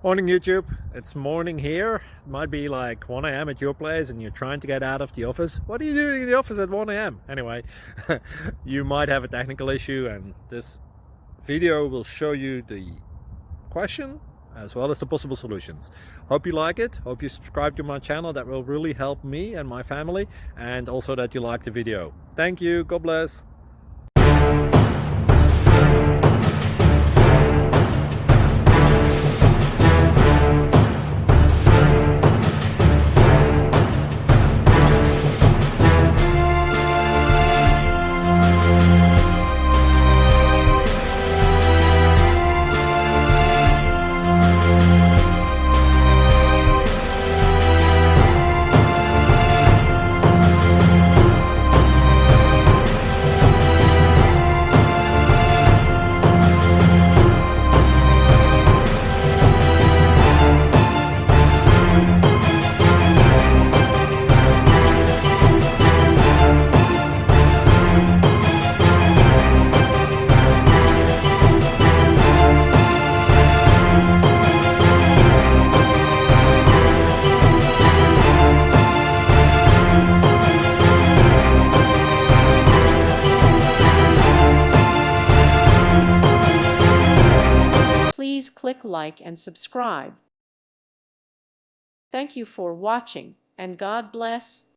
Morning YouTube, it's morning here. It might be like 1 a.m. at your place and you're trying to get out of the office. What are you doing in the office at 1 a.m.? Anyway, you might have a technical issue and this video will show you the question as well as the possible solutions. Hope you like it, hope you subscribe to my channel. That will really help me and my family, and also that you like the video. Thank you, God bless. Please click like and subscribe. Thank you for watching, and God bless.